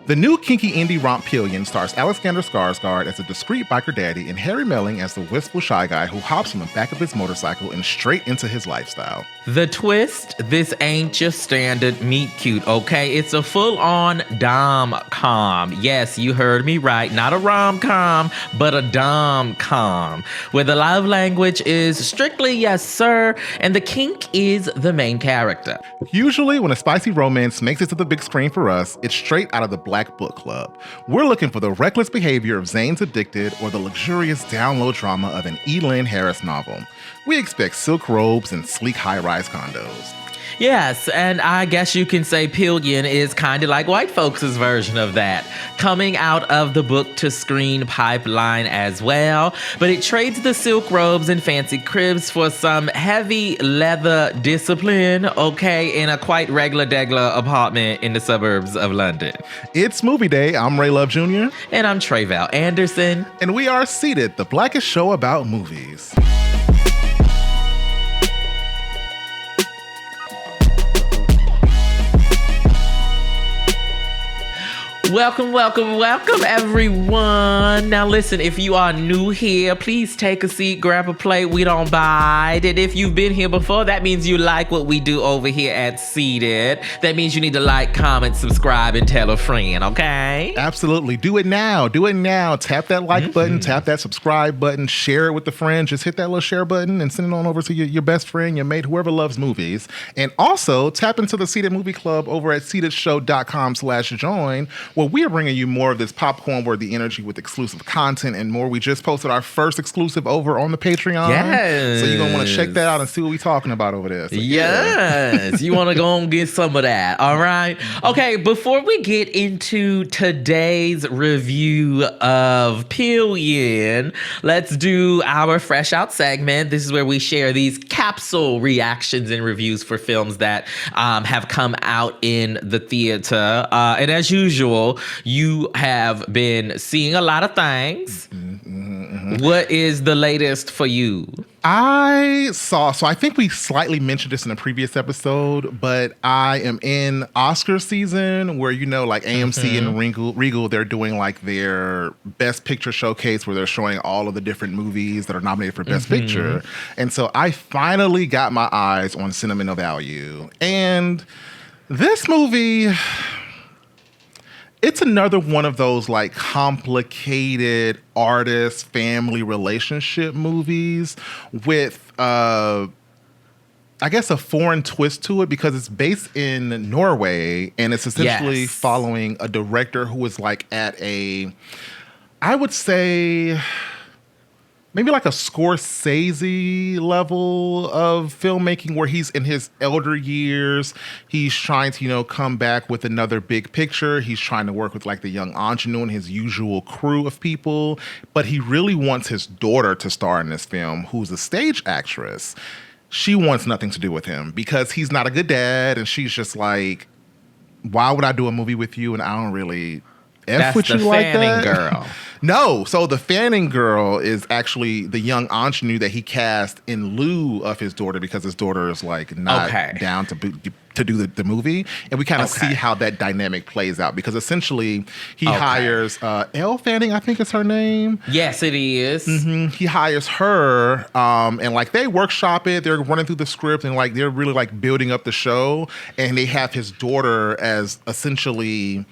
The new kinky indie romp Pillion stars Alexander Skarsgård as a discreet biker daddy and Harry Melling as the wistful shy guy who hops on the back of his motorcycle and straight into his lifestyle. The twist, this ain't just standard meet cute, okay? It's a full-on DomCom. Yes, you heard me right. Not a rom-com, but a DomCom, where the love language is strictly yes, sir, and the kink is the main character. Usually, when a spicy romance makes it to the big screen for us, it's straight out of the Black Book Club. We're looking for the reckless behavior of Zane's Addicted or the luxurious down-low drama of an E. Lynn Harris novel. We expect silk robes and sleek high-rise condos. Yes, and I guess you can say Pillion is kind of like white folks' version of that, coming out of the book-to-screen pipeline as well, but it trades the silk robes and fancy cribs for some heavy leather discipline, okay, in a quite regular-degler apartment in the suburbs of London. It's Movie Day. I'm Ray Love Jr. And I'm Tre'vell Anderson. And we are Seated, the blackest show about movies. Welcome, everyone. Now, listen, if you are new here, please take a seat, grab a plate. We don't bite. And if you've been here before, that means you like what we do over here at Seated. That means you need to like, comment, subscribe, and tell a friend, okay? Absolutely. Do it now. Tap that like button, tap that subscribe button, share it with a friend. Just hit that little share button and send it on over to your best friend, your mate, whoever loves movies. And also, tap into the Seated Movie Club over at seatedshow.com/join, where we are bringing you more of this popcorn-worthy energy with exclusive content and more. We just posted our first exclusive over on the Patreon. Yes. So you're going to want to check that out and see what we're talking about over there. So, yes. You want to go and get some of that. All right. Okay, before we get into today's review of Pillion, let's do our Fresh Out segment. This is where we share these capsule reactions and reviews for films that have come out in the theater. And as usual, you have been seeing a lot of things. What is the latest for you? I think we slightly mentioned this in a previous episode, but I am in Oscar season where, like AMC and Regal, they're doing like their Best Picture showcase where they're showing all of the different movies that are nominated for Best Picture. And so I finally got my eyes on Sentimental Value. And this movie, it's another one of those like complicated artist family relationship movies with I guess a foreign twist to it because it's based in Norway and it's essentially following a director who is like at I would say maybe like a Scorsese level of filmmaking where he's in his elder years. He's trying to, come back with another big picture. He's trying to work with like the young ingenue and his usual crew of people. But he really wants his daughter to star in this film, who's a stage actress. She wants nothing to do with him because he's not a good dad. And she's just like, why would I do a movie with you? And I don't really F with you like that. That's the Fanning girl. No, so the Fanning girl is actually the young ingenue that he cast in lieu of his daughter because his daughter is like not down to do the movie. And we kind of see how that dynamic plays out because essentially he hires Elle Fanning, I think is her name. Yes, it is. He hires her and like they workshop it. They're running through the script and like they're really like building up the show. And they have his daughter as essentially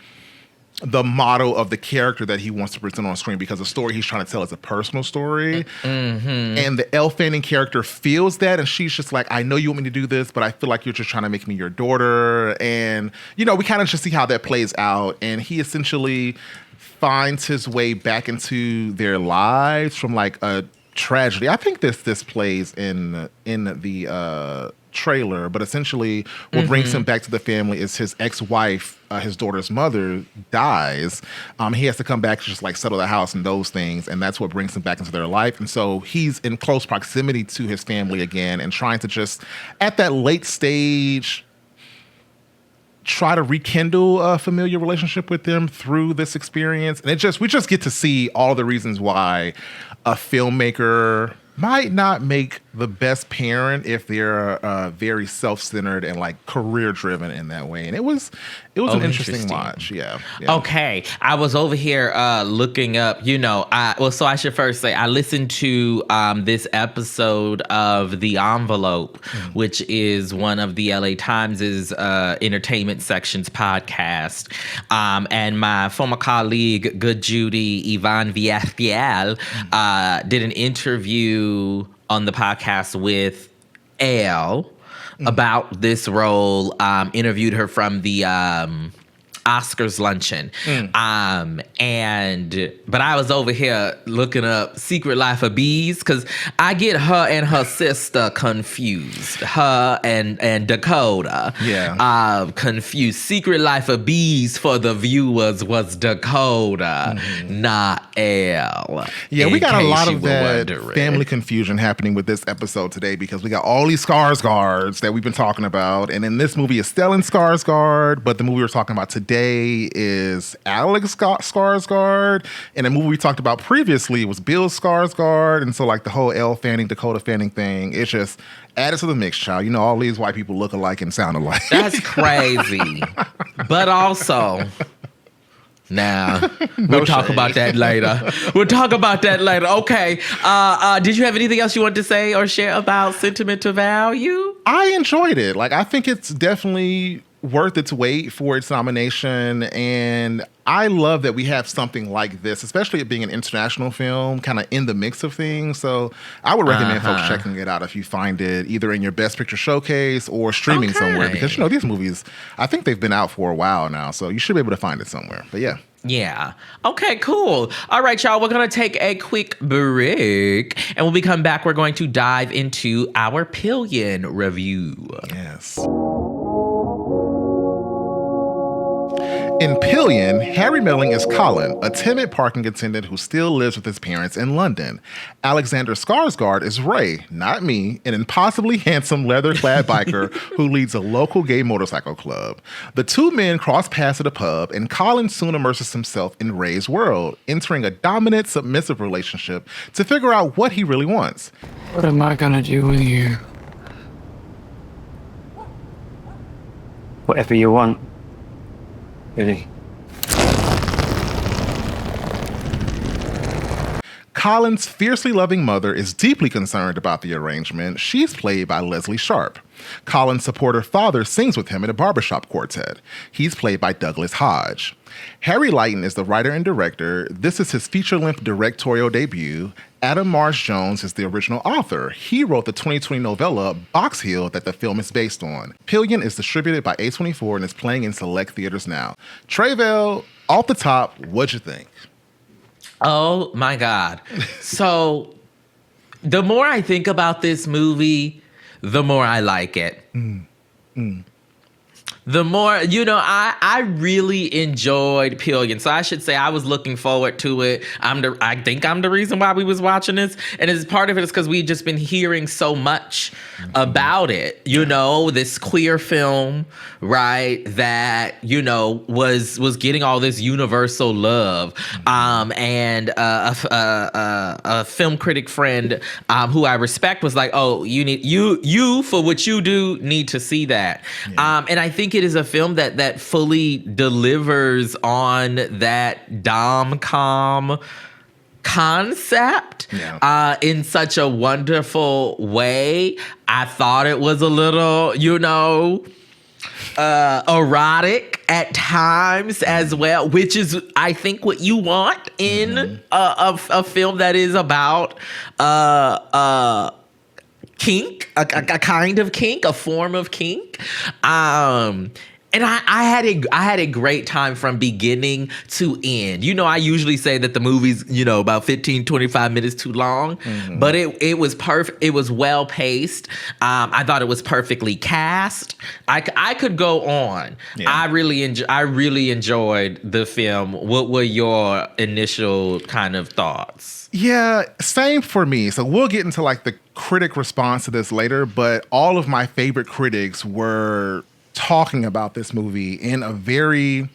the model of the character that he wants to present on screen because the story he's trying to tell is a personal story. And the Elle Fanning character feels that and she's just like, I know you want me to do this, but I feel like you're just trying to make me your daughter. And, we kind of just see how that plays out. And he essentially finds his way back into their lives from like a tragedy. I think this plays in the trailer, but essentially what brings him back to the family is his ex-wife, his daughter's mother, dies. He has to come back to just like settle the house and those things, and that's what brings him back into their life. And so he's in close proximity to his family again and trying to just, at that late stage, try to rekindle a familiar relationship with them through this experience. And we just get to see all the reasons why a filmmaker might not make the best parent if they're very self-centered and like career-driven in that way. And it was an interesting watch. Yeah. Okay, I was over here looking up. So I should first say I listened to this episode of The Envelope, which is one of the LA Times's entertainment section's podcast. And my former colleague, Good Judy Yvonne Villarreal, did an interview on the podcast with Elle about this role. Interviewed her from the Oscars luncheon. But I was over here looking up Secret Life of Bees because I get her and her sister confused. Her and Dakota. Yeah. Confused. Secret Life of Bees for the viewers was Dakota, not Elle. Yeah, we got a lot of that family confusion happening with this episode today because we got all these Skarsgårds that we've been talking about. And in this movie is Stellan Skarsgård, but the movie we're talking about today is Alex Skarsgård, and the movie we talked about previously was Bill Skarsgård, and so like the whole Elle Fanning, Dakota Fanning thing, it's just added to the mix, child. All these white people look alike and sound alike. That's crazy. But also, we'll talk about that later. Okay. Did you have anything else you wanted to say or share about sentimental value? I enjoyed it. Like, I think it's definitely worth its weight for its nomination, and I love that we have something like this, especially it being an international film, kind of in the mix of things. So I would recommend folks checking it out if you find it either in your Best Picture showcase or streaming somewhere, because these movies, I think they've been out for a while now, so you should be able to find it somewhere. But yeah. Yeah. Okay, cool. All right, y'all, we're going to take a quick break, and when we come back, we're going to dive into our Pillion review. Yes. In Pillion, Harry Melling is Colin, a timid parking attendant who still lives with his parents in London. Alexander Skarsgård is Ray, not me, an impossibly handsome leather-clad biker who leads a local gay motorcycle club. The two men cross paths at a pub, and Colin soon immerses himself in Ray's world, entering a dominant, submissive relationship to figure out what he really wants. What am I gonna do with you? Whatever you want. Really? Colin's fiercely loving mother is deeply concerned about the arrangement. She's played by Leslie Sharp. Colin's supportive father sings with him in a barbershop quartet. He's played by Douglas Hodge. Harry Lighton is the writer and director. This is his feature-length directorial debut. Adam Marsh Jones is the original author. He wrote the 2020 novella Box Hill that the film is based on. Pillion is distributed by A24 and is playing in select theaters now. Tre'vell, off the top, what'd you think? Oh my God. So the more I think about this movie, the more I like it. The more, I really enjoyed Pillion. So I should say I was looking forward to it. I think I'm the reason why we was watching this. And as part of it is because we've just been hearing so much about it. This queer film, right, that, was getting all this universal love. And a film critic friend who I respect was like, oh, you for what you do need to see that. Yeah. And I think it is a film that fully delivers on that DomCom concept in such a wonderful way. I thought it was a little, erotic at times as well, which is, I think, what you want in a film that is about kink, a kind of kink, a form of kink. And I had a great time from beginning to end. I usually say that the movie's, about 15, 25 minutes too long, but it was perfect. It was well paced. I thought it was perfectly cast. I could go on. Yeah. I really enjoyed the film. What were your initial kind of thoughts? Yeah, same for me. So we'll get into like the critic response to this later, but all of my favorite critics were talking about this movie in a very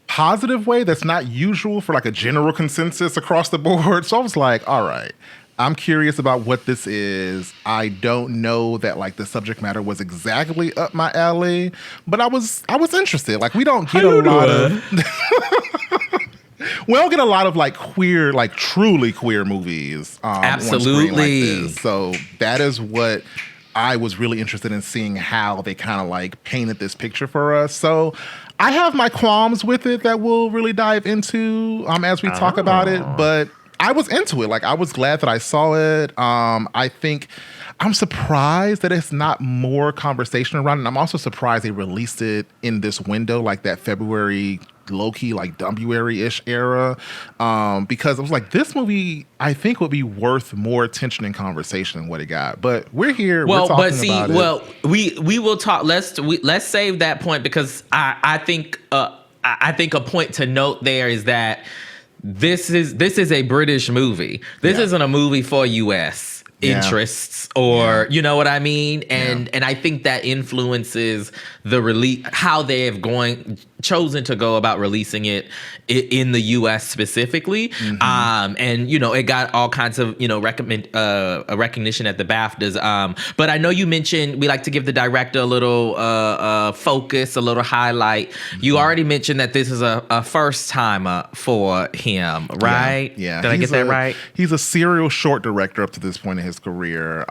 positive way that's not usual for like a general consensus across the board. So I was like, all right, I'm curious about what this is. I don't know that like the subject matter was exactly up my alley, but I was interested. Like we don't get we don't get a lot of like queer, like truly queer movies on screen like this. So that is what I was really interested in seeing, how they kind of like painted this picture for us. So I have my qualms with it that we'll really dive into as we talk about it, but I was into it. Like I was glad that I saw it. I think I'm surprised that it's not more conversation around it. And I'm also surprised they released it in this window, like that February low-key, like Dumbuary-ish era. Because I was like, this movie, I think, would be worth more attention and conversation than what it got. But we're here. Well, we're talking about it. we will talk. Let's save that point, because I think a point to note there is that this is a British movie. This isn't a movie for US interests, or you know what I mean? And I think that influences the release, how they have chosen to go about releasing it in the US specifically. And you know, it got all kinds of, you know, recognition at the BAFTAs. But I know you mentioned we like to give the director a little focus, a little highlight. You already mentioned that this is a first timer for him, right? Yeah. Did I get that right? He's a serial short director up to this point in his career.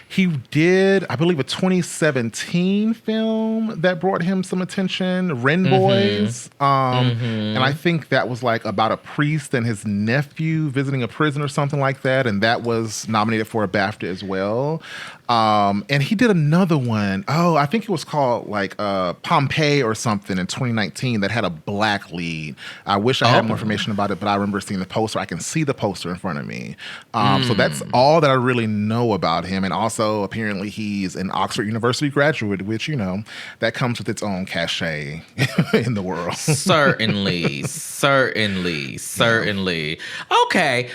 He did, I believe, a 2017 film that brought him some attention, Boys. And I think that was like about a priest and his nephew visiting a prison or something like that. And that was nominated for a BAFTA as well. And he did another one. Oh, I think it was called like Pompeii or something in 2019 that had a black lead. I wish I had more information about it, but I remember seeing the poster. I can see the poster in front of me. So that's all that I really know about him. And also, apparently, he's an Oxford University graduate, which, you know, that comes with its own cachet in the world. Certainly. Okay.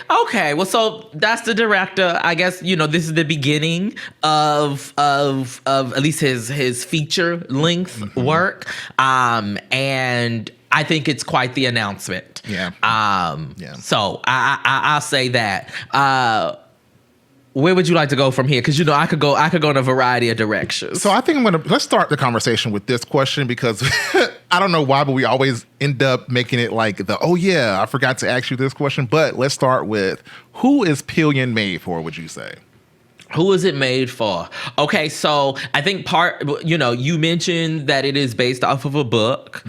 Well, so that's the director. I guess, you know, this is the beginning of at least his feature length work. And I think it's quite the announcement. So I'll say that. Where would you like to go from here? Because, you know, I could go in a variety of directions. So I think let's start the conversation with this question, because I don't know why, but we always end up making it like I forgot to ask you this question. But let's start with, who is Pillion made for, would you say? Who is it made for? Okay, so I think you mentioned that it is based off of a book.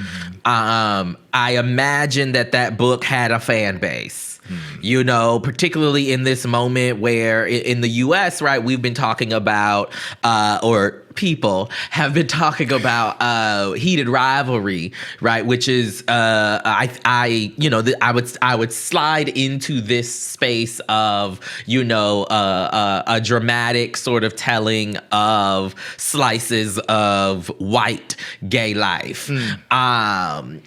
I imagine that book had a fan base. You know, particularly in this moment where in the US, right, we've been talking about, or people have been talking about heated rivalry, right, which is I would slide into this space of, you know, a dramatic sort of telling of slices of white gay life, and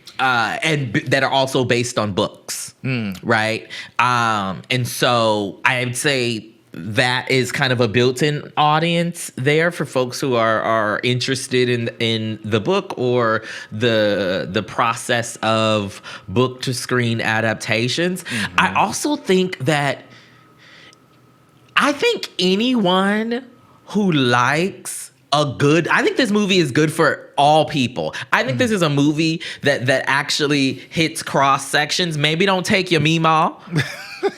that are also based on books, right? And so I would say that is kind of a built-in audience there for folks who are interested in the book or the process of book to screen adaptations. I also think that anyone who likes I think this movie is good for all people. I think this is a movie that actually hits cross sections. Maybe don't take your meemaw.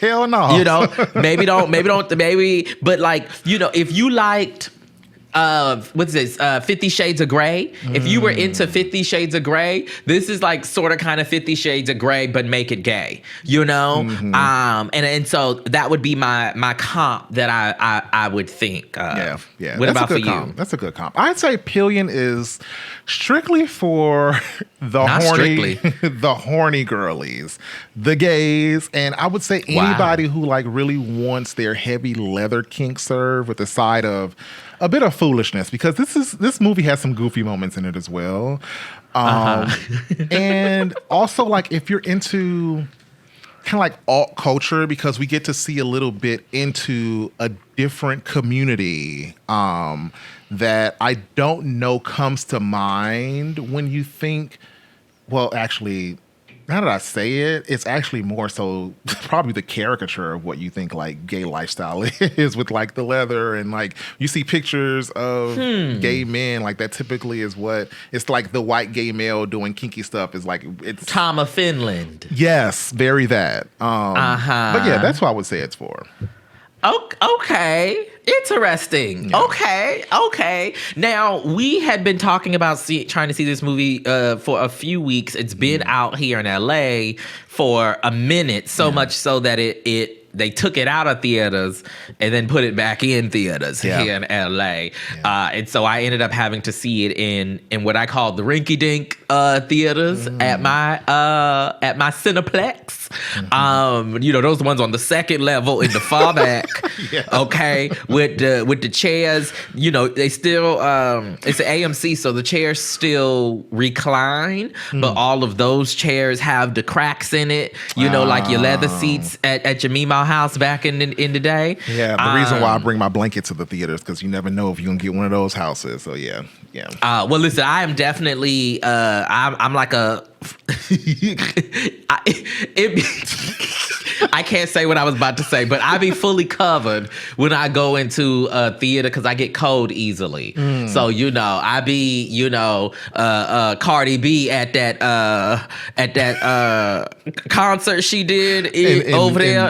Hell no. You know, but like, you know, if you liked, 50 Shades of Grey. If you were into 50 Shades of Grey, this is like sort of kind of 50 Shades of Grey, but make it gay, you know? And so that would be my comp that I would think of. Yeah. What about for you? That's a good comp. I'd say Pillion is strictly for the horny girlies, the gays, and I would say anybody who like really wants their heavy leather kink served with a side of a bit of foolishness, because this movie has some goofy moments in it as well. And also, like, if you're into kind of like alt culture, because we get to see a little bit into a different community that I don't know comes to mind when you think, well, actually, now that I say it, it's actually more so probably the caricature of what you think like gay lifestyle is, with like the leather and like you see pictures of gay men, like that typically is what it's like. The white gay male doing kinky stuff is like it's Tom of Finland. yes, very that. But yeah, that's what I would say it's for. Okay. Interesting. Yeah. Okay. Now, we had been talking about trying to see this movie for a few weeks. It's been out here in LA for a minute, so much so that they took it out of theaters and then put it back in theaters here in LA. And so I ended up having to see it in what I call the rinky-dink theaters at my Cineplex. Those ones on the second level in the far back. Okay, with the chairs. They still it's an AMC, so the chairs still recline, but all of those chairs have the cracks in it. Like your leather seats at your Meemaw house back in the day. Yeah, the reason why I bring my blanket to the theaters because you never know if you're gonna get one of those houses. So yeah. Well, listen, I am definitely I'm like a I can't say what I was about to say, but I be fully covered when I go into a theater because I get cold easily. So I be Cardi B at that concert she did over there.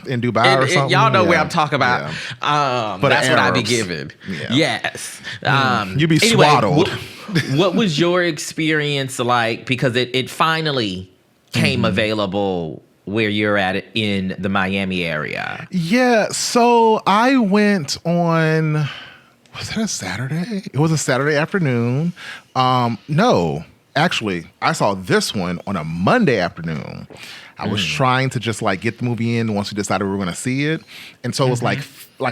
In Dubai or something. Y'all know where I'm talking about. But that's what I be Arabs. giving. Yeah. Yes. You be anyway, swaddled. What was your experience like? Because it finally came available where you're at in the Miami area. Yeah, so I went on, was that a Saturday? It was a Saturday afternoon. No, actually, I saw this one on a Monday afternoon. I was trying to just like get the movie in once we decided we were going to see it. And so it was like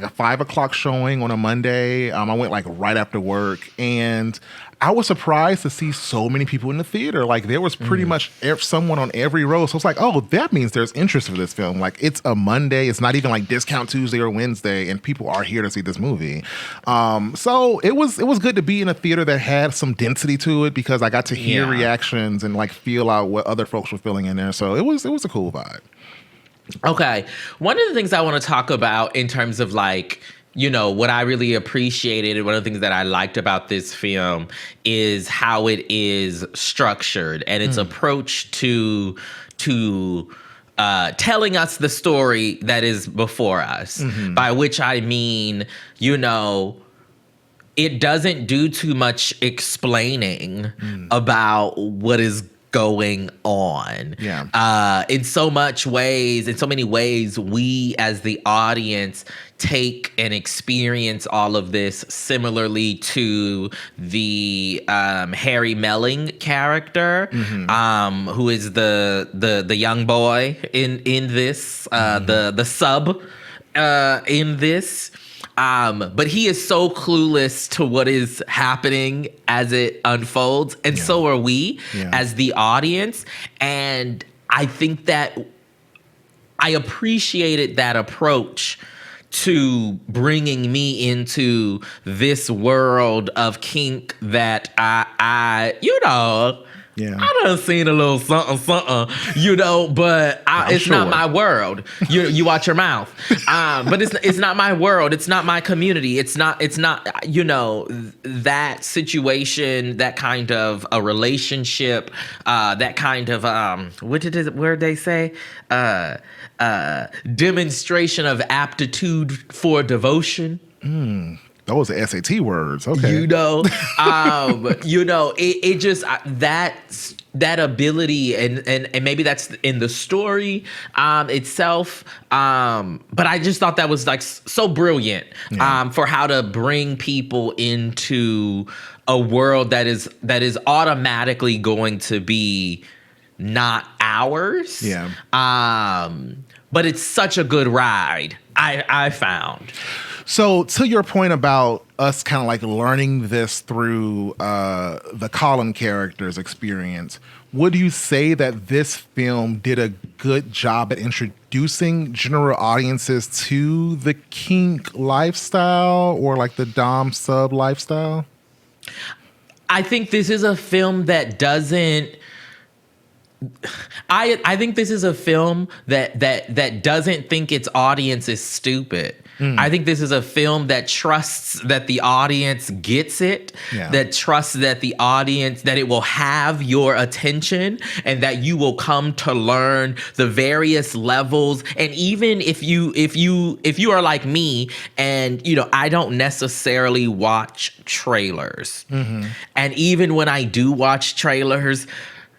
a 5 o'clock showing on a Monday. I went like right after work, and I was surprised to see so many people in the theater. Like there was pretty much someone on every row. So it's like, oh, that means there's interest for this film. Like it's a Monday. It's not even like discount Tuesday or Wednesday, and people are here to see this movie. So it was good to be in a theater that had some density to it because I got to hear reactions and like feel out what other folks were feeling in there. So it was a cool vibe. Okay. One of the things I want to talk about in terms of like, what I really appreciated and one of the things that I liked about this film is how it is structured and its approach to telling us the story that is before us, by which I mean, it doesn't do too much explaining about what is going on. In so many ways, we as the audience take and experience all of this similarly to the Harry Melling character, who is the young boy in this, the sub in this. But he is so clueless to what is happening as it unfolds. And so are we as the audience. And I think that I appreciated that approach to bringing me into this world of kink that I I done seen a little something, but it's not my world. You watch your mouth. But it's not my world. It's not my community. It's not, that situation, that kind of a relationship, that kind of, where they say? Demonstration of aptitude for devotion. Those are SAT words. Okay. It just that ability and maybe that's in the story itself. But I just thought that was like so brilliant for how to bring people into a world that is automatically going to be not ours. But it's such a good ride, I found. So to your point about us kind of like learning this through the Colin character's experience, would you say that this film did a good job at introducing general audiences to the kink lifestyle or like the dom sub lifestyle? I think this is a film that doesn't I think this is a film that doesn't think its audience is stupid. I think this is a film that trusts that the audience gets it, that trusts that the audience, that it will have your attention and that you will come to learn the various levels. And even if you are like me and, you know, I don't necessarily watch trailers. And even when I do watch trailers,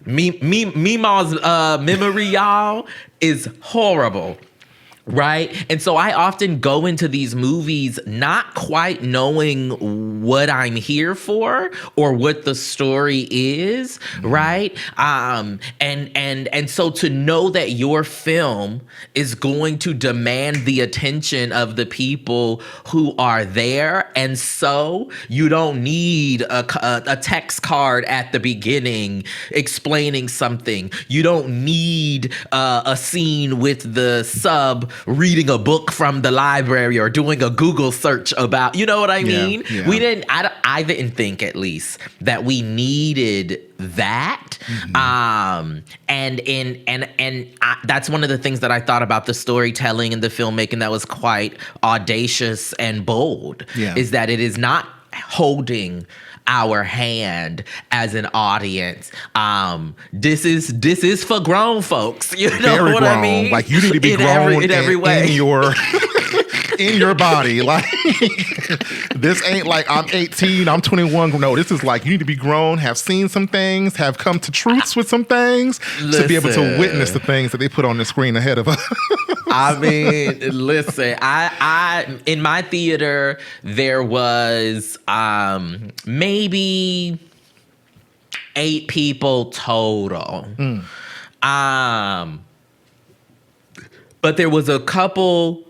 Mima's memory, y'all, is horrible. Right. And so I often go into these movies not quite knowing what I'm here for or what the story is. Right. And so to know that your film is going to demand the attention of the people who are there. And so you don't need a text card at the beginning explaining something. You don't need a scene with the sub reading a book from the library or doing a Google search about, you know what I mean? Yeah. I didn't think, at least, that we needed that. That's one of the things that I thought about the storytelling and the filmmaking that was quite audacious and bold, is that it is not holding our hand as an audience. This is for grown folks. You know Very what grown. I mean? Like, you need to be grown in every way. in your in your body. Like, this ain't like I'm 18, I'm 21. No, this is like you need to be grown, have seen some things, have come to truths with some things to be able to witness the things that they put on the screen ahead of us. I mean, listen, I in my theater, there was maybe 8 people total. But there was a couple,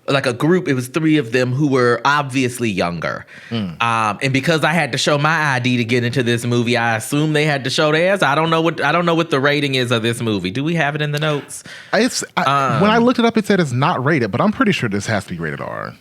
like a group, it was 3 of them who were obviously younger. And because I had to show my ID to get into this movie, I assume they had to show theirs. I don't know what the rating is of this movie. Do we have it in the notes? When I looked it up, it said it's not rated, but I'm pretty sure this has to be rated R.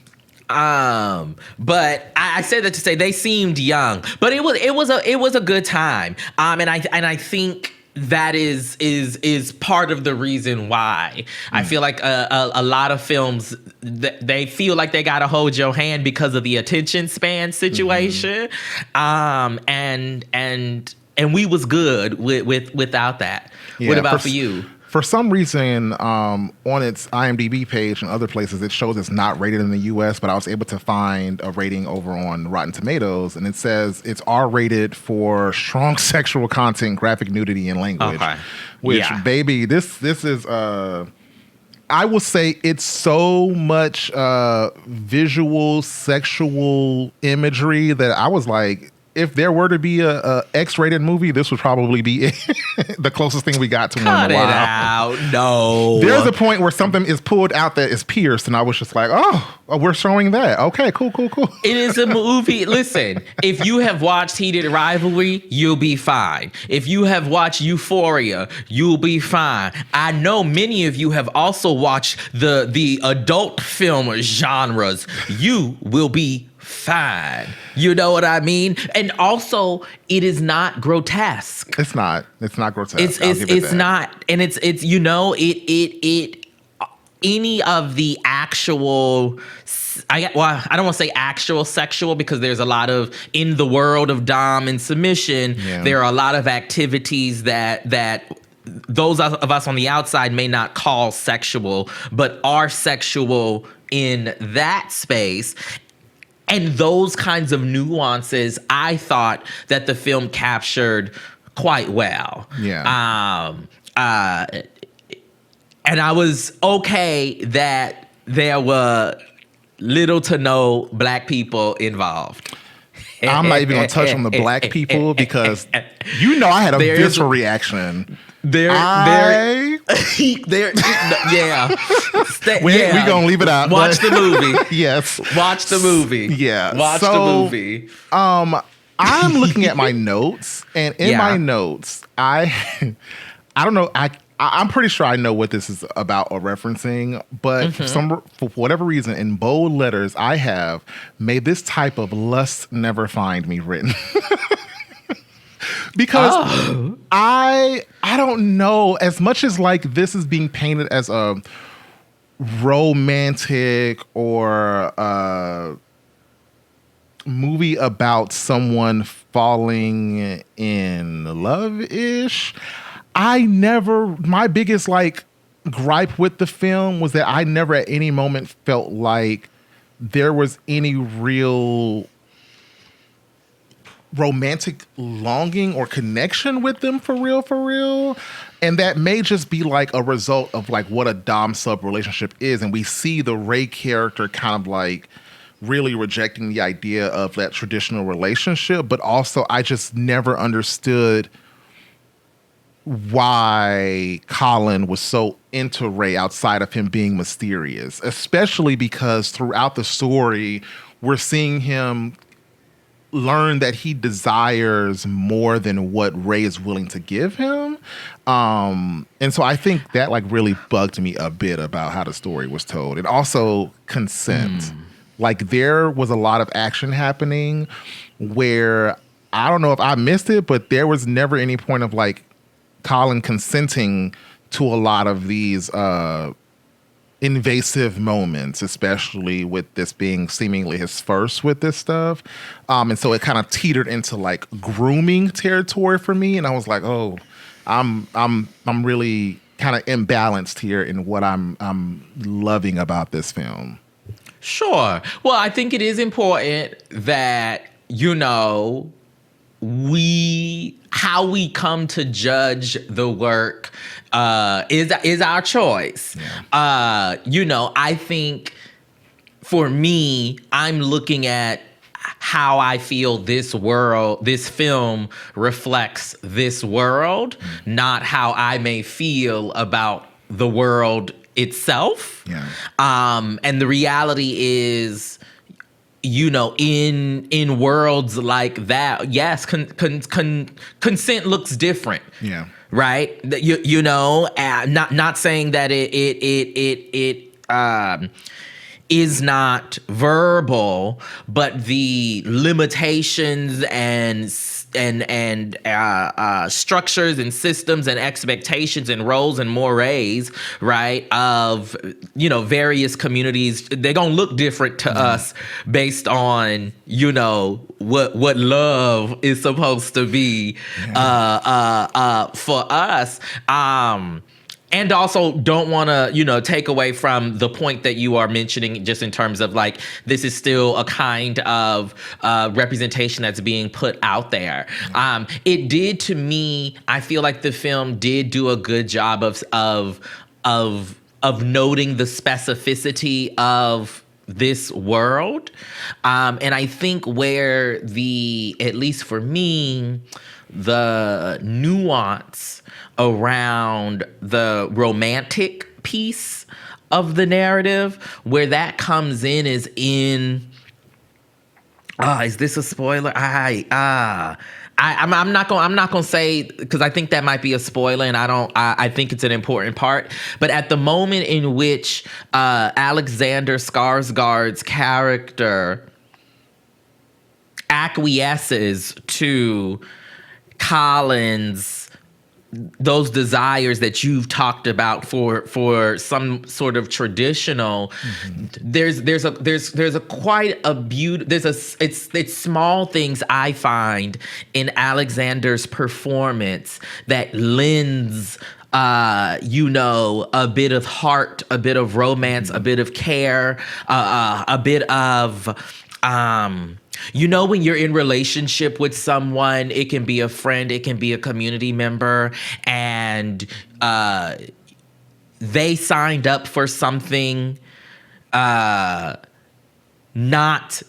But I said that to say they seemed young, but it was a good time. And I think that is part of the reason why I feel like a lot of films, they feel like they gotta hold your hand because of the attention span situation. And we was good without that. What about for you? For some reason, on its IMDb page and other places, it shows it's not rated in the U.S., but I was able to find a rating over on Rotten Tomatoes, and it says it's R-rated for strong sexual content, graphic nudity, and language. Okay. Which, baby, this is... I will say it's so much visual, sexual imagery that I was like... If there were to be a X-rated movie, this would probably be the closest thing we got to one in a while. Cut it out. No. There's a point where something is pulled out that is pierced, and I was just like, oh, we're showing that. Okay, cool. It is a movie. Listen, if you have watched Heated Rivalry, you'll be fine. If you have watched Euphoria, you'll be fine. I know many of you have also watched the adult film genres. You will be fine. You know what I mean? And also, it is not grotesque. It's not grotesque. It's not, and it's you know, it any of the actual, I don't want to say actual sexual, because there's a lot of, in the world of dom and submission, there are a lot of activities that those of us on the outside may not call sexual, but are sexual in that space. And those kinds of nuances, I thought that the film captured quite well. Yeah. And I was okay that there were little to no black people involved. I'm not even going to touch on the black people because you know I had a visceral reaction. Yeah. We're going to leave it out. Watch the movie. Yes. Watch the movie. Yeah. Watch the movie. I'm looking at my notes, and in my notes, I don't know. I'm pretty sure I know what this is about or referencing, but for whatever reason, in bold letters, I have "May this type of lust never find me" written. Because I I don't know. As much as like this is being painted as a romantic or a movie about someone falling in love-ish, my biggest like gripe with the film was that I never at any moment felt like there was any real romantic longing or connection with them for real. And that may just be like a result of like what a dom sub relationship is. And we see the Ray character kind of like really rejecting the idea of that traditional relationship, but also I just never understood why Colin was so into Ray outside of him being mysterious, especially because throughout the story, we're seeing him learn that he desires more than what Ray is willing to give him. And so I think that like really bugged me a bit about how the story was told. And also consent. Like there was a lot of action happening where I don't know if I missed it, but there was never any point of like Colin consenting to a lot of these invasive moments, especially with this being seemingly his first with this stuff. And so it kind of teetered into like grooming territory for me. And I was like, oh, I'm really kind of imbalanced here in what I'm loving about this film. Sure. Well, I think it is important that, you know, how we come to judge the work is our choice. Yeah. You know, I think for me, I'm looking at how I feel this film reflects this world, not how I may feel about the world itself. Yeah. And the reality is, you know, in worlds like that, yes, consent looks different. Yeah. Right. You know, not saying that it is not verbal, but the limitations and structures and systems and expectations and roles and mores, right, of, you know, various communities, they're gonna look different to us based on, you know, what love is supposed to be for us. And also don't want to, you know, take away from the point that you are mentioning just in terms of like, this is still a kind of representation that's being put out there. It did, to me, I feel like the film did do a good job of noting the specificity of this world. And I think where at least for me, the nuance around the romantic piece of the narrative, where that comes in is in, is this a spoiler? I'm not gonna say, because I think that might be a spoiler, and I think it's an important part. But at the moment in which Alexander Skarsgård's character acquiesces to Colin's those desires that you've talked about for some sort of traditional, there's a quite a beauty, it's small things I find in Alexander's performance that lends you know, a bit of heart, a bit of romance, a bit of care, a bit of you know, when you're in relationship with someone, it can be a friend, it can be a community member, and they signed up for something not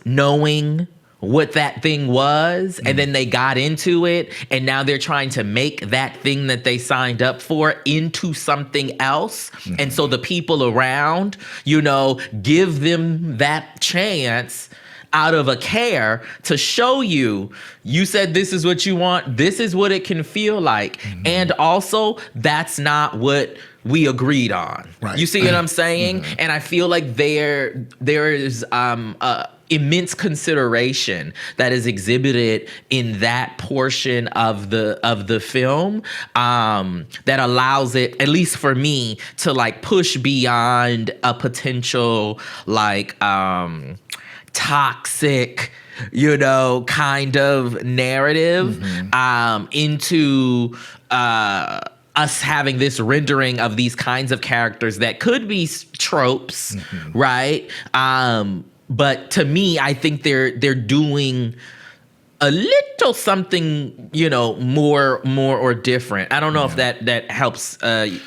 knowing what that thing was, and then they got into it, and now they're trying to make that thing that they signed up for into something else. And so the people around, you know, give them that chance out of a care to show you said this is what you want, this is what it can feel like. And also, that's not what we agreed on. Right. You see what I'm saying? And I feel like there is immense consideration that is exhibited in that portion of the film, that allows it, at least for me, to like push beyond a potential like toxic, kind of narrative, into us having this rendering of these kinds of characters that could be tropes, right? But to me, I think they're doing a little something, more or different. I don't know if that helps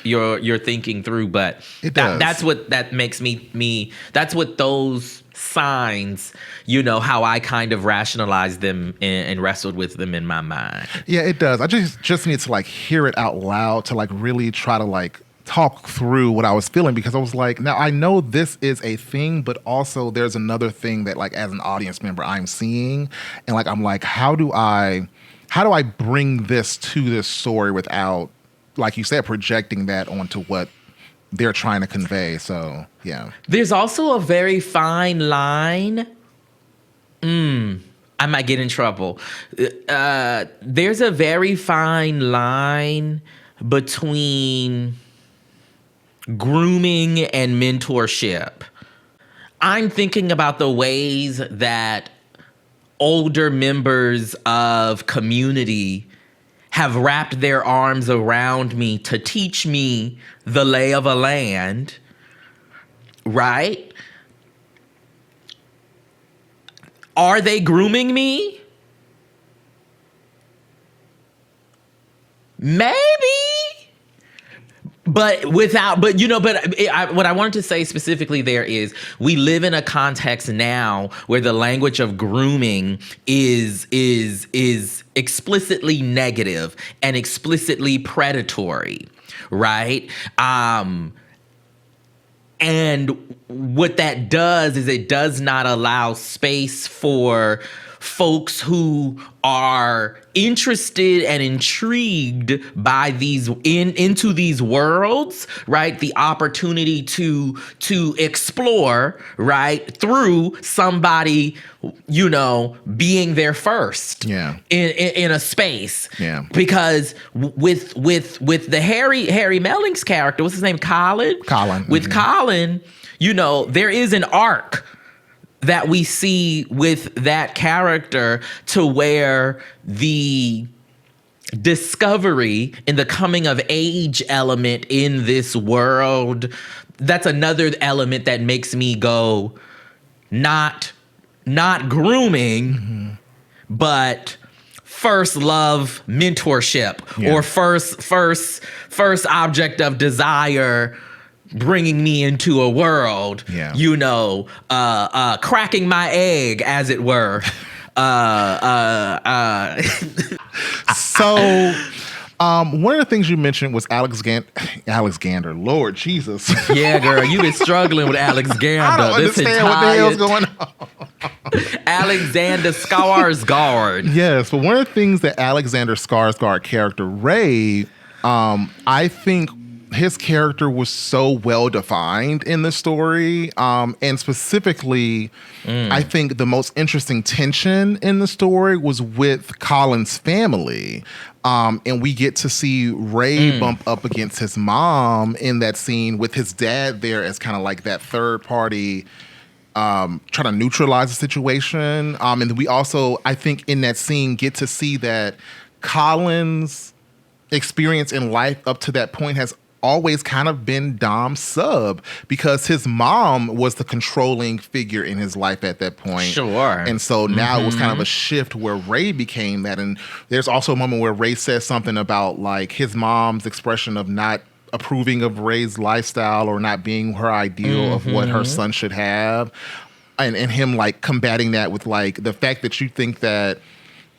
your thinking through, but it does. That's what that makes me. That's what those signs, how I kind of rationalized them and wrestled with them in my mind. Yeah, it does. I just need to like hear it out loud to like really try to like talk through what I was feeling, because I was like, now I know this is a thing, but also there's another thing that like as an audience member I'm seeing, and like I'm like, how do I bring this to this story without, like you said, projecting that onto what they're trying to convey. So yeah, there's also a very fine line. I might get in trouble. There's a very fine line between grooming and mentorship. I'm thinking about the ways that older members of community have wrapped their arms around me to teach me the lay of a land, right? Are they grooming me? Maybe. What I wanted to say specifically there is we live in a context now where the language of grooming is explicitly negative and explicitly predatory, right? And what that does is it does not allow space for folks who are interested and intrigued by into these worlds, right? The opportunity to explore, right, through somebody, being there first, in a space, Because with the Harry Melling's character, what's his name, Colin. With Colin, there is an arc that we see with that character to where the discovery and the coming of age element in this world, that's another element that makes me go, not grooming, but first love mentorship, or first object of desire bringing me into a world, cracking my egg, as it were. So, one of the things you mentioned was Alexander. Lord Jesus. Yeah, girl, you've been struggling with Alexander. I don't understand what the hell's going on. Alexander Skarsgård. Yes, but one of the things that Alexander Skarsgård character Ray, I think his character was so well defined in the story, and specifically, I think the most interesting tension in the story was with Colin's family, and we get to see Ray bump up against his mom in that scene with his dad there as kind of like that third party, trying to neutralize the situation, and we also, I think, in that scene get to see that Colin's experience in life up to that point has always kind of been Dom's sub, because his mom was the controlling figure in his life at that point. Sure. And so now it was kind of a shift where Ray became that. And there's also a moment where Ray says something about like his mom's expression of not approving of Ray's lifestyle or not being her ideal of what her son should have. And him like combating that with like the fact that you think that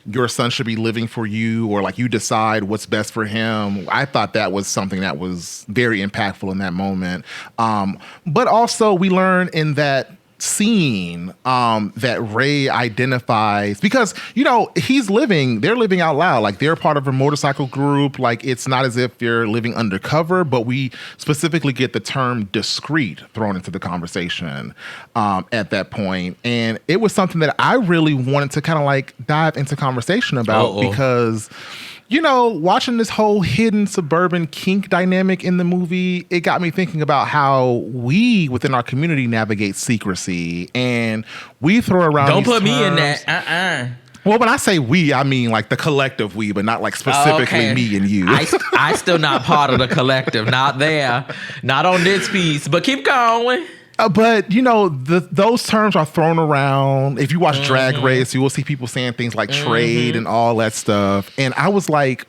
your son should be living for you, or like you decide what's best for him. I thought that was something that was very impactful in that moment. But also we learn in that scene that Ray identifies, because they're living out loud, like they're part of a motorcycle group, like it's not as if they're living undercover, but we specifically get the term discreet thrown into the conversation at that point. And it was something that I really wanted to kind of like dive into conversation about because watching this whole hidden suburban kink dynamic in the movie, it got me thinking about how we within our community navigate secrecy, and we throw around. Don't put terms. me in that. Well, when I say we, I mean like the collective we, but not like specifically me and you. I still not part of the collective. Not there. Not on this piece. But keep going. But those terms are thrown around. If you watch Drag Race, you will see people saying things like trade and all that stuff. And I was like,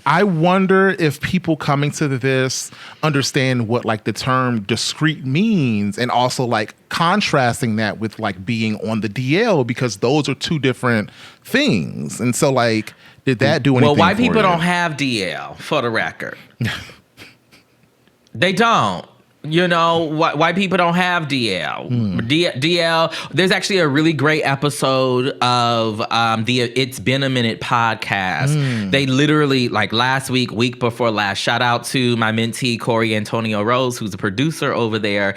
I wonder if people coming to this understand what like the term discreet means, and also like contrasting that with like being on the DL, because those are two different things. And so like, did that do anything? Well, white for people you? don't have DL, for the record. They don't. White people don't have DL. DL. There's actually a really great episode of the It's Been a Minute podcast. They literally, like last week before last, shout out to my mentee Corey Antonio Rose, who's a producer over there.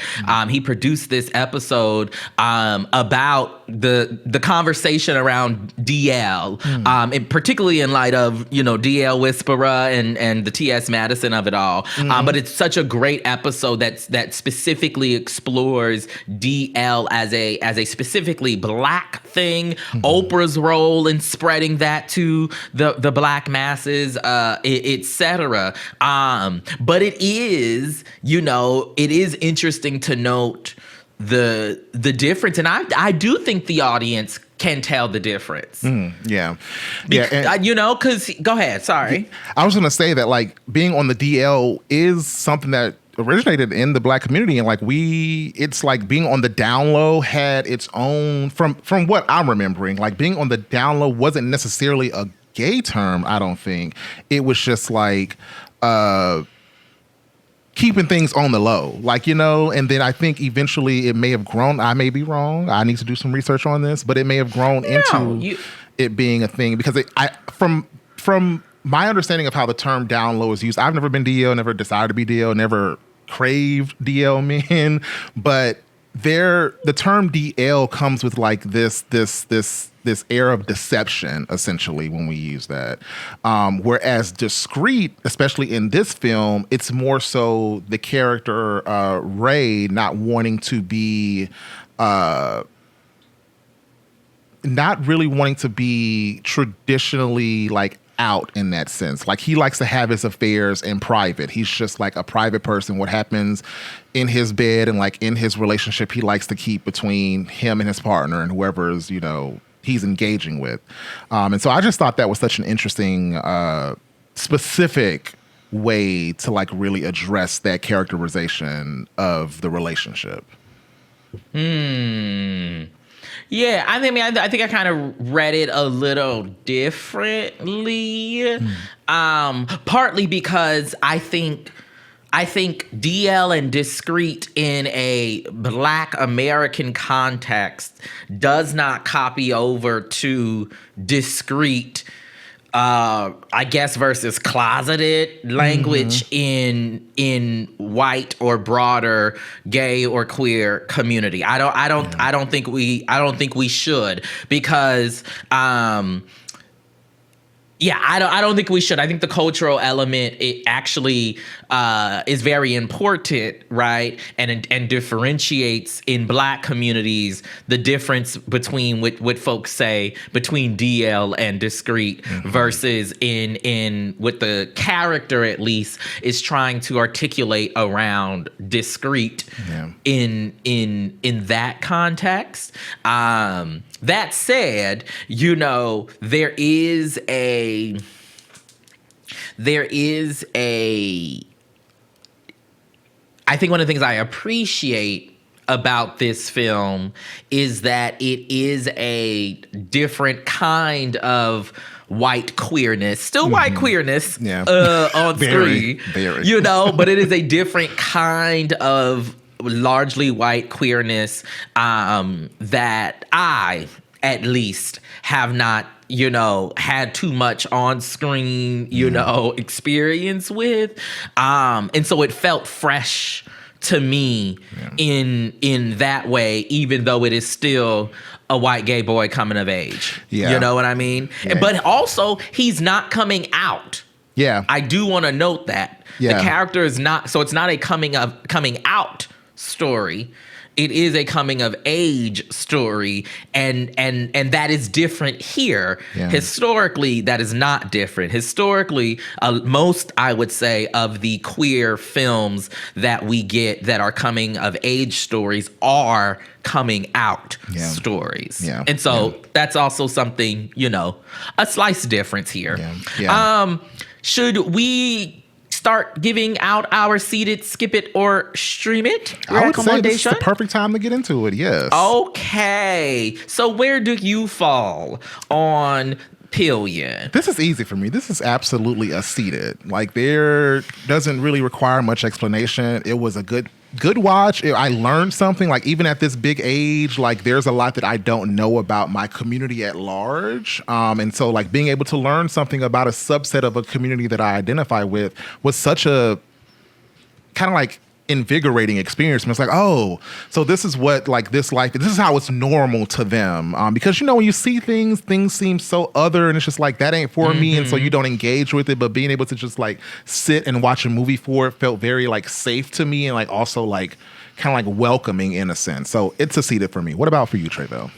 He produced this episode about the conversation around DL, and particularly in light of DL Whisperer and the T.S. Madison of it all. But it's such a great episode that specifically explores DL as a specifically black thing, Oprah's role in spreading that to the black masses, etc. But it is interesting to note the difference, and I do think the audience can tell the difference. Yeah. Because go ahead. Sorry, I was gonna say that like being on the DL is something that originated in the black community, and like it's like being on the down low had its own, from what I'm remembering, like being on the down low wasn't necessarily a gay term. I don't think it was just like keeping things on the low, like, and then I think eventually it may have grown. I may be wrong. I need to do some research on this, but it may have grown into it being a thing, because from my understanding of how the term down low is used, I've never been DL, never decided to be DL, never craved DL men, but the term DL comes with like this air of deception, essentially, when we use that. Whereas discreet, especially in this film, it's more so the character Ray not wanting to be, not really wanting to be traditionally like out in that sense. Like he likes to have his affairs in private. He's just like a private person. What happens in his bed and like in his relationship, he likes to keep between him and his partner and whoever's, he's engaging with. And so I just thought that was such an interesting, specific way to like really address that characterization of the relationship. Yeah, I think I kind of read it a little differently. Partly because I think DL and discreet in a black American context does not copy over to discreet, I guess, versus closeted language in white or broader gay or queer community. I don't think we should, because I don't think we should. I think the cultural element, it actually is very important, right? And differentiates in black communities the difference between what folks say between DL and discreet versus in what the character at least is trying to articulate around discreet in that context. That said, there is a I think one of the things I appreciate about this film is that it is a different kind of white queerness, still white queerness on screen, very. but it is a different kind of largely white queerness that I, at least, have not, had too much on screen, experience with. And so it felt fresh to me in that way, even though it is still a white gay boy coming of age. Yeah. You know what I mean? Yeah. But also, he's not coming out. Yeah. I do want to note that. Yeah. The character is not, so it's not a coming out story. It is a coming of age story, and that is different here. Yeah. Historically, that is not different. Historically, most, I would say, of the queer films that we get that are coming of age stories are coming out stories. Yeah. And so that's also something, a slight difference here. Yeah. Yeah. Should we start giving out our seated skip it or stream it I would say this is the recommendation? perfect time to get into it. Yes. Okay. So where do you fall on Pillion? This is easy for me. This is absolutely a seated. Like, there doesn't really require much explanation. It was a good watch. I learned something. Like, even at this big age, like, there's a lot that I don't know about my community at large. And so, like, being able to learn something about a subset of a community that I identify with was such a kind of like invigorating experience. And it's like, oh, so this is what, like, this is how it's normal to them. Because, when you see things seem so other, and it's just like, that ain't for me. And so you don't engage with it, but being able to just like sit and watch a movie for it felt very like safe to me, and like also like kind of like welcoming in a sense. So it's a seated for me. What about for you, Tre'vell?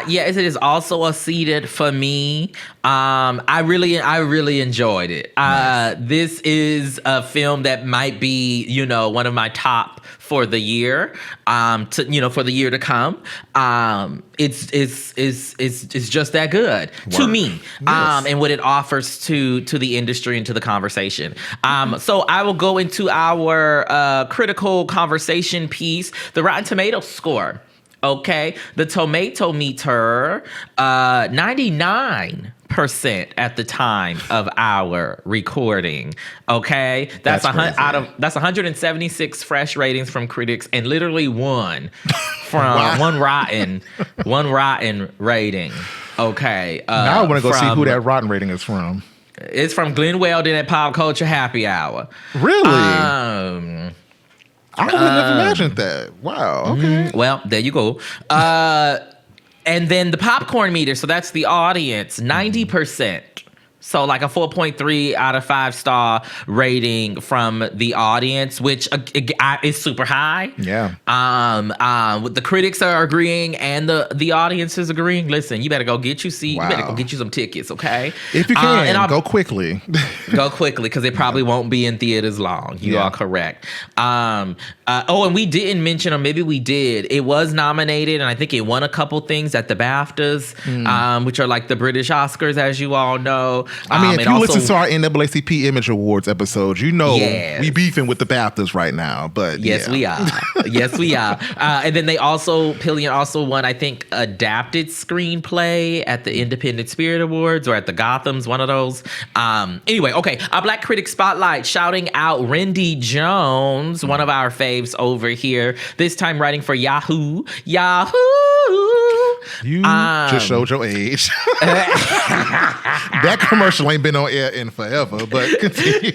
Yes, it is also a seated for me. I really enjoyed it. Nice. This is a film that might be, one of my top for the year. For the year to come. It's just that good to me. Yes. And what it offers to the industry and to the conversation. So I will go into our critical conversation piece, the Rotten Tomatoes score. Okay, the tomato meter, 99% at the time of our recording. Okay, that's 176 fresh ratings from critics, and literally one from one rotten rating. Okay, now I want to go see who that rotten rating is from. It's from Glenn Weldon at Pop Culture Happy Hour. Really? I would have never imagined that. Wow. Okay. Well, there you go. And then the popcorn meter. So that's the audience, 90%. So like a 4.3 out of 5-star rating from the audience, which is super high. Yeah. The critics are agreeing and the audience is agreeing. Listen, you better go get you seat. Wow. You better go get you some tickets, okay? If you can, go quickly. Go quickly, because it probably won't be in theaters long. You are correct. And we didn't mention, or maybe we did, it was nominated, and I think it won a couple things at the BAFTAs, which are like the British Oscars, as you all know. I mean, if you listen to our NAACP Image Awards episodes, we beefing with the BAFTAs right now. But yes, we are. Yes, we are. And then Pillion also won, I think, adapted screenplay at the Independent Spirit Awards or at the Gothams, one of those. Anyway, okay, our Black Critic Spotlight, shouting out Rendy Jones, one of our faves over here. This time writing for Yahoo. You just showed your age. That commercial ain't been on air in forever, but continue.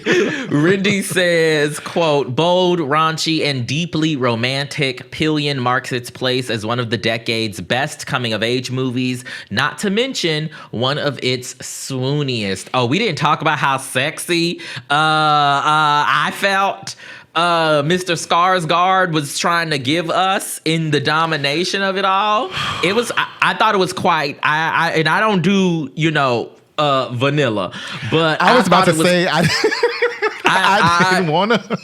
Rendy says, quote, bold, raunchy, and deeply romantic, Pillion marks its place as one of the decade's best coming-of-age movies, not to mention one of its swooniest. Oh, we didn't talk about how sexy I felt Mr. Skarsgård was trying to give us in the domination of it all. It was, I thought it was quite, and I don't do, vanilla, but I was about to say, I didn't want to.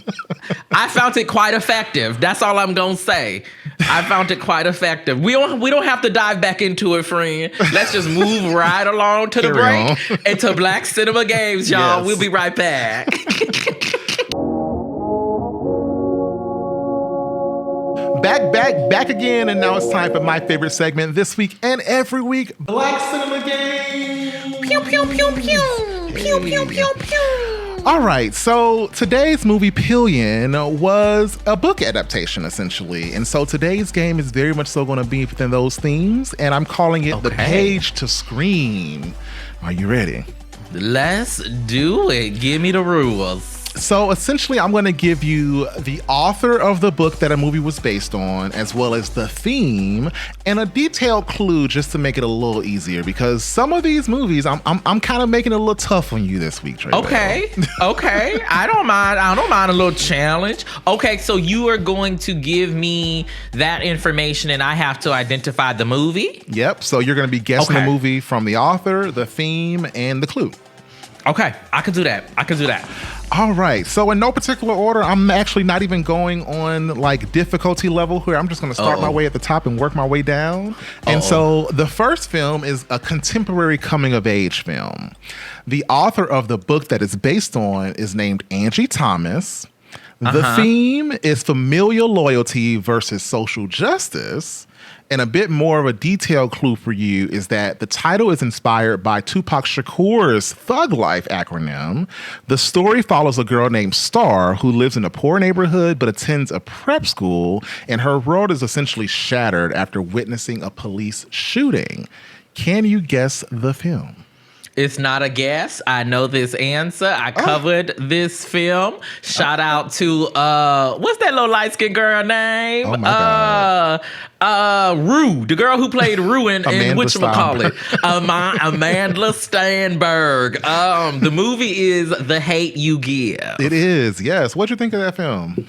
I found it quite effective. That's all I'm going to say. I found it quite effective. We don't have to dive back into it, friend. Let's just move right along to the break and to Black Cinema Games, y'all. Yes. We'll be right back. Back again, and now it's time for my favorite segment this week and every week, Black Cinema Games. Pew, pew, pew, pew. Pew, pew, pew, pew. All right, so today's movie Pillion was a book adaptation, essentially. And so today's game is very much so going to be within those themes, and I'm calling it The Page to Screen. Are you ready? Let's do it. Give me the rules. So essentially, I'm going to give you the author of the book that a movie was based on, as well as the theme, and a detailed clue just to make it a little easier. Because some of these movies, I'm kind of making it a little tough on you this week, Tre'vell. Okay. I don't mind a little challenge. Okay, so you are going to give me that information, and I have to identify the movie. Yep. So you're going to be guessing the movie from the author, the theme, and the clue. Okay, I can do that. All right. So in no particular order, I'm actually not even going on like difficulty level here. I'm just going to start my way at the top and work my way down. And so the first film is a contemporary coming of age film. The author of the book that it's based on is named Angie Thomas. The theme is familial loyalty versus social justice. And a bit more of a detailed clue for you is that the title is inspired by Tupac Shakur's Thug Life acronym. The story follows a girl named Star who lives in a poor neighborhood but attends a prep school, and her world is essentially shattered after witnessing a police shooting. Can you guess the film? It's not a guess. I know this answer. I covered this film. Shout out to what's that little light-skinned girl name? Oh my God. Rue, the girl who played Rue in whatchamacallit. Amanda Stenberg. The movie is The Hate U Give. It is, yes. What'd you think of that film?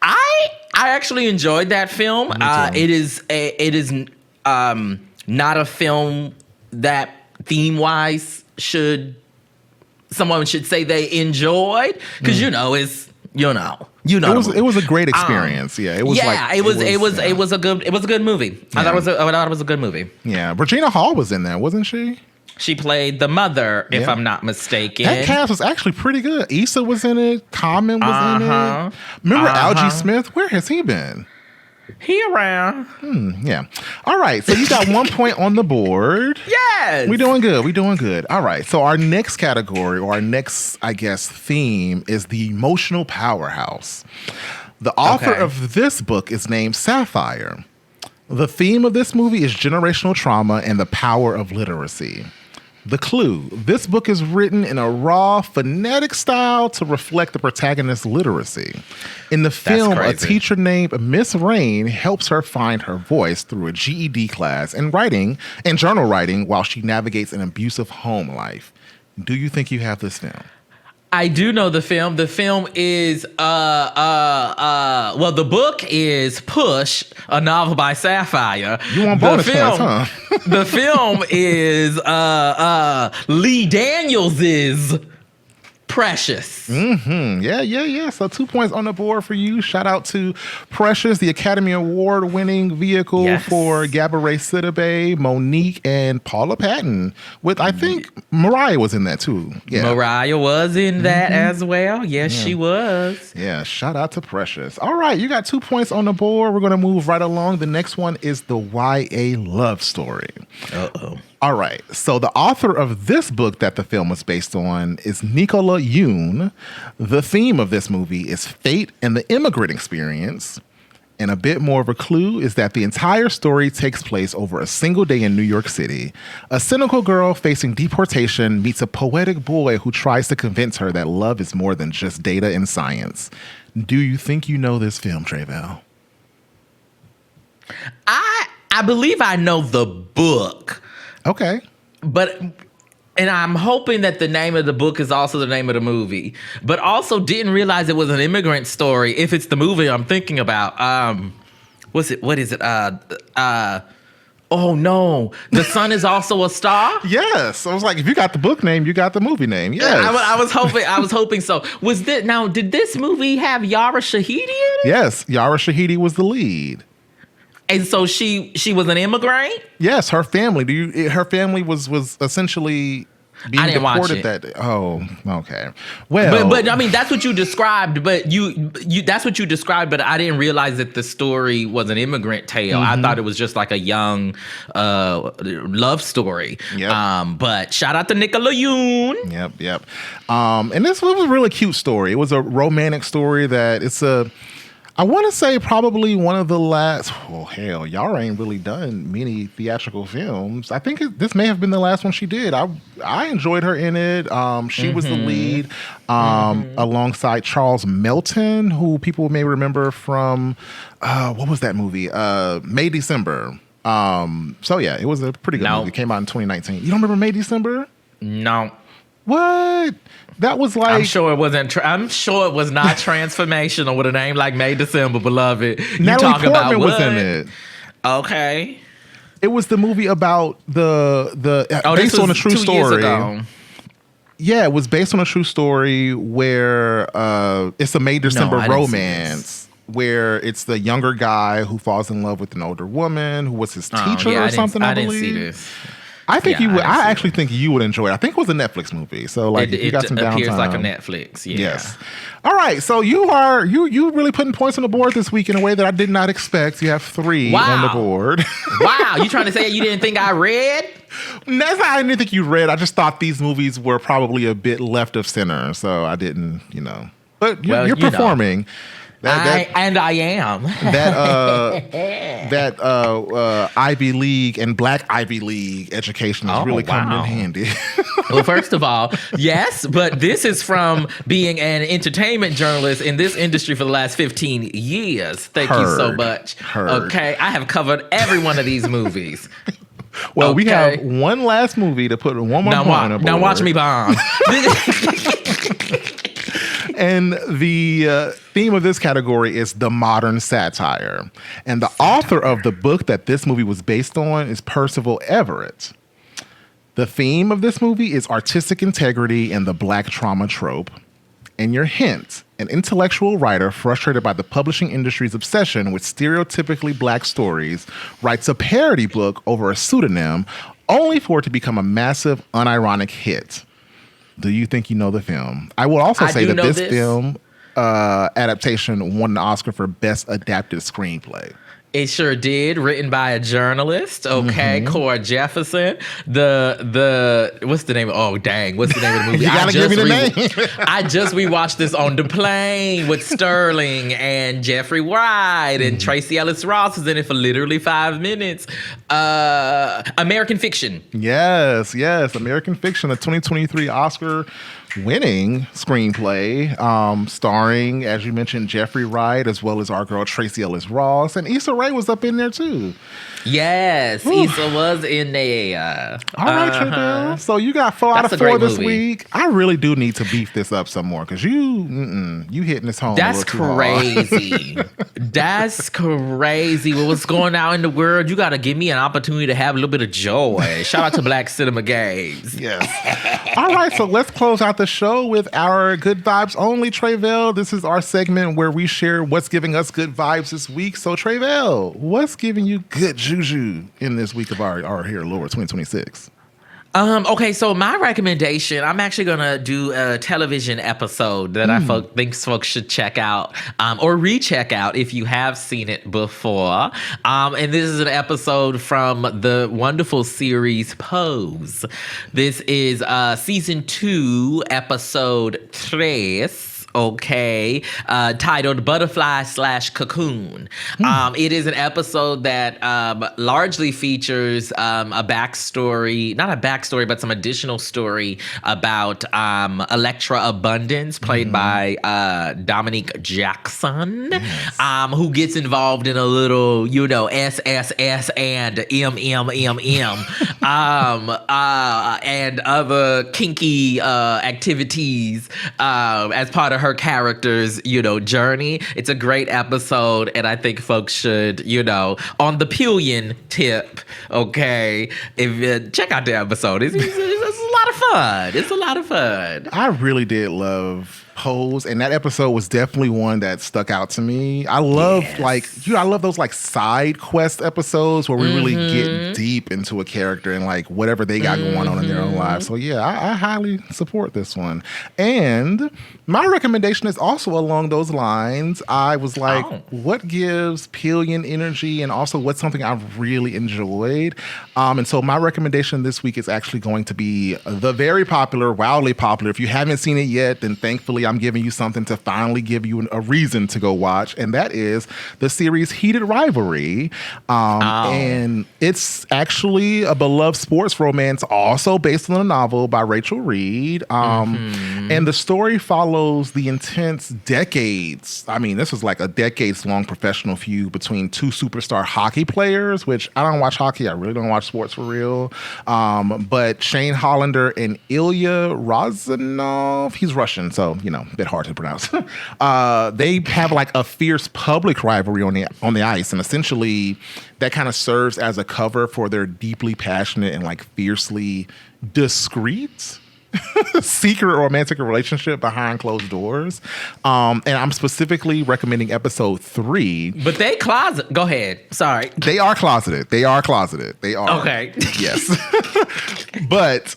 I actually enjoyed that film. It is not a film that theme-wise someone should say they enjoyed, because it was a great experience. It was a good movie. I thought it was a good movie. Yeah, Regina Hall was in there, wasn't she? She played the mother, if I'm not mistaken. That cast was actually pretty good. Issa was in it. Common was in it. Remember Algie Smith? Where has he been? He around. Yeah. All right. So you got 1 point on the board. Yes. We're doing good. All right. So our next category, or our next, I guess, theme is the emotional powerhouse. The author of this book is named Sapphire. The theme of this movie is generational trauma and the power of literacy. The clue: this book is written in a raw, phonetic style to reflect the protagonist's literacy. In the film, a teacher named Miss Rain helps her find her voice through a GED class and journal writing while she navigates an abusive home life. Do you think you have this film? I do know the film. The film is the book is Push, a novel by Sapphire. You want bonus points, huh? The film is Lee Daniels' Precious. Yeah. So 2 points on the board for you. Shout out to Precious, the Academy Award winning vehicle for Gabourey Sidibe, Monique, and Paula Patton. With, I think, Mariah was in that too. Yeah. Mariah was in that as well. Yes, she was. Yeah, shout out to Precious. All right, you got 2 points on the board. We're going to move right along. The next one is the YA love story. All right, so the author of this book that the film was based on is Nicola Yoon. The theme of this movie is fate and the immigrant experience. And a bit more of a clue is that the entire story takes place over a single day in New York City. A cynical girl facing deportation meets a poetic boy who tries to convince her that love is more than just data and science. Do you think you know this film, Tre'vell? I believe I know the book. Okay. And I'm hoping that the name of the book is also the name of the movie, but also didn't realize it was an immigrant story. If it's the movie I'm thinking about, what is it? Oh no, The Sun Is Also a Star. Yes, I was like, if you got the book name, you got the movie name. Yes, I was hoping so. Did this movie have Yara Shahidi in it? Yes, Yara Shahidi was the lead. And so she was an immigrant? Yes, her family. Her family was essentially being I didn't watch deported it. that day. Oh, okay. Well, But I mean, that's what you described. But you that's what you described. But I didn't realize that the story was an immigrant tale. I thought it was just like a young love story. Yep. But shout out to Nickelodeon. Yep. And this was a really cute story. It was a romantic story I want to say probably one of the last. Oh hell, y'all ain't really done many theatrical films. I think this may have been the last one she did. I enjoyed her in it. She was the lead alongside Charles Melton, who people may remember from what was that movie? May December. So yeah, it was a pretty good movie. It came out in 2019. You don't remember May December? No. What? That was like. I'm sure it wasn't. I'm sure it was not transformational with a name like May December, beloved. You Natalie talk about Portman was what? in it. Okay. It was the movie about the Oh, based this was on a true 2 story. years ago. Yeah, it was based on a true story where it's a May December I didn't see romance where it's the younger guy who falls in love with an older woman who was his teacher or something. I didn't believe. see this. I think you would. I actually it. think you would enjoy it. I think it was a Netflix movie. So like, if you got some downtime, appears like a Netflix. Yeah. Yes. All right. So you really putting points on the board this week in a way that I did not expect. You have 3 on the board. Wow. You trying to say you didn't think I read? That's not, I didn't think you read. I just thought these movies were probably a bit left of center, so I didn't. But you're performing. I am. That Ivy League and Black Ivy League education is really coming in handy. Well, first of all, yes, but this is from being an entertainment journalist in this industry for the last 15 years. Thank you so much. Okay, I have covered every one of these movies. Well, we have one last movie to put one more point on the board. Now watch me bomb. And the theme of this category is the modern satire. And the author of the book that this movie was based on is Percival Everett. The theme of this movie is artistic integrity and the Black trauma trope. And your hint, an intellectual writer frustrated by the publishing industry's obsession with stereotypically Black stories writes a parody book over a pseudonym only for it to become a massive, unironic hit. Do you think you know the film? I will also say that this film adaptation won an Oscar for Best Adapted Screenplay. It sure did. Written by a journalist, Cora Jefferson. The what's the name of? Oh dang, what's the name of the movie? You gotta give me the name. I just rewatched this on the plane with Sterling and Jeffrey Wright and Tracy Ellis Ross is in it for literally 5 minutes. American Fiction. Yes, American Fiction, a 2023 Oscar winning screenplay, starring, as you mentioned, Jeffrey Wright, as well as our girl Tracy Ellis Ross, and Issa Rae was up in there too. Yes, Issa was in there. All right, Tre'vell. So you got 4 out of 4 this week. I really do need to beef this up some more because you hitting this home. That's crazy. That's crazy. What's going on in the world? You got to give me an opportunity to have a little bit of joy. Shout out to Black Cinema Games. Yes. All right, so let's close out the show with our good vibes only, Tre'vell. This is our segment where we share what's giving us good vibes this week. So, Tre'vell, what's giving you good juju in this week of our Here Lord 2026? Okay, so my recommendation, I'm actually gonna do a television episode that I think folks should check out, or recheck out if you have seen it before. And this is an episode from the wonderful series Pose. This is season 2, episode 3. Titled Butterfly/Cocoon. It is an episode that largely features a backstory, not a backstory, but some additional story about Electra Abundance, played by Dominique Jackson, who gets involved in a little, SSS and MMMM, and other kinky activities as part of her character's, journey. It's a great episode, and I think folks should, on the Pillion tip, check out the episode. It's a lot of fun. It's a lot of fun. I really did love Pose, and that episode was definitely one that stuck out to me. I love I love those like side quest episodes where we really get deep into a character and like whatever they got going on in their own lives. So yeah, I highly support this one. And my recommendation is also along those lines. I was like, what gives Pillion energy, and also what's something I've really enjoyed. And so my recommendation this week is actually going to be the very popular, wildly popular. If you haven't seen it yet, then thankfully I'm giving you something to finally give you a reason to go watch, and that is the series Heated Rivalry. And it's actually a beloved sports romance, also based on a novel by Rachel Reed. And the story follows the intense decades. I mean, this was like a decades-long professional feud between two superstar hockey players, which I don't watch hockey. I really don't watch sports for real. But Shane Hollander and Ilya Rozanov, he's Russian, so, you know, a bit hard to pronounce. They have like a fierce public rivalry on the ice, and essentially that kind of serves as a cover for their deeply passionate and like fiercely discreet secret romantic relationship behind closed doors. And I'm specifically recommending episode 3. But they closet. Go ahead. Sorry. They are closeted. They are. Okay. Yes. But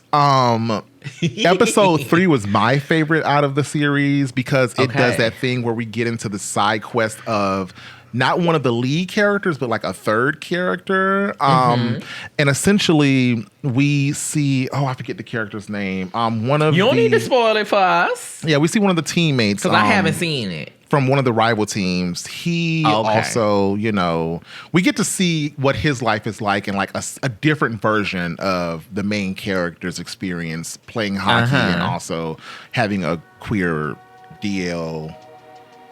episode 3 was my favorite out of the series because it does that thing where we get into the side quest of not one of the lead characters, but like a third character. And essentially we see, I forget the character's name. You don't need to spoil it for us. Yeah, we see one of the teammates. Because I haven't seen it. From one of the rival teams. He also, you know, we get to see what his life is like in like a different version of the main character's experience playing hockey and also having a queer DL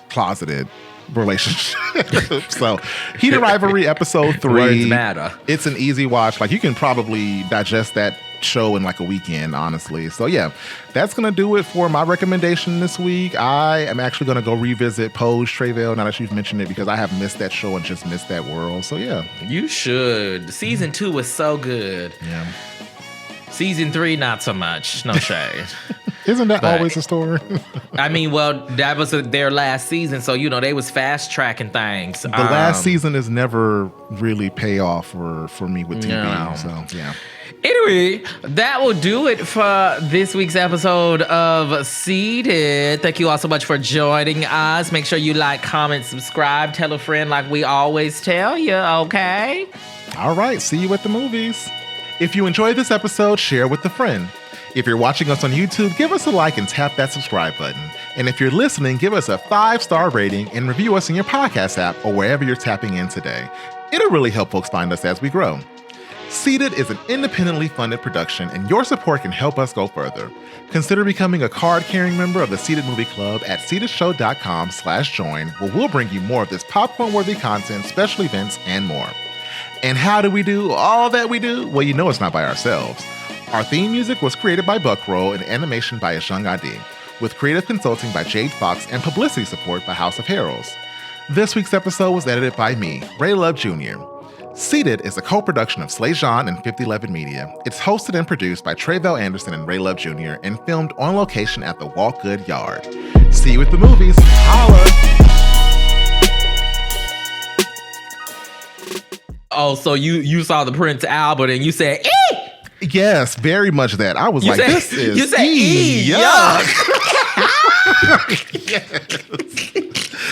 closeted relationship. So Heated Rivalry episode 3. Words matter. It's an easy watch. Like you can probably digest that show in like a weekend, honestly. So yeah, that's gonna do it for my recommendation this week. I am actually gonna go revisit Pose Tre'vell now that you've mentioned it, because I have missed that show and just missed that world. So yeah, you should. Season 2 was so good. Yeah. Season 3, not so much. No shade. Isn't that always a story? I mean, well, that was their last season, so you know they was fast tracking things. The last season is never really pay off for me with TV. No. So yeah. Anyway, that will do it for this week's episode of Seated. Thank you all so much for joining us. Make sure you like, comment, subscribe, tell a friend like we always tell you, okay? All right, see you at the movies. If you enjoyed this episode, share with a friend. If you're watching us on YouTube, give us a like and tap that subscribe button. And if you're listening, give us a 5-star rating and review us in your podcast app or wherever you're tapping in today. It'll really help folks find us as we grow. Seated is an independently funded production, and your support can help us go further. Consider becoming a card-carrying member of the Seated Movie Club at seatedshow.com/join, where we'll bring you more of this popcorn-worthy content, special events, and more. And how do we do all that we do? Well, you know it's not by ourselves. Our theme music was created by Buckroll and animation by Ashung Adi, with creative consulting by Jade Fox and publicity support by House of Heralds. This week's episode was edited by me, Ray Love Jr. Seated is a co-production of Slay Jean and 5011 Media. It's hosted and produced by Tre'vell Anderson and Ray Love Jr. and filmed on location at the Walk Good Yard. See you at the movies. Holla! Oh, so you saw the Prince album and you said, "Eee!" Yes, very much that. I was you like, said, this is you said, yuck. Yes.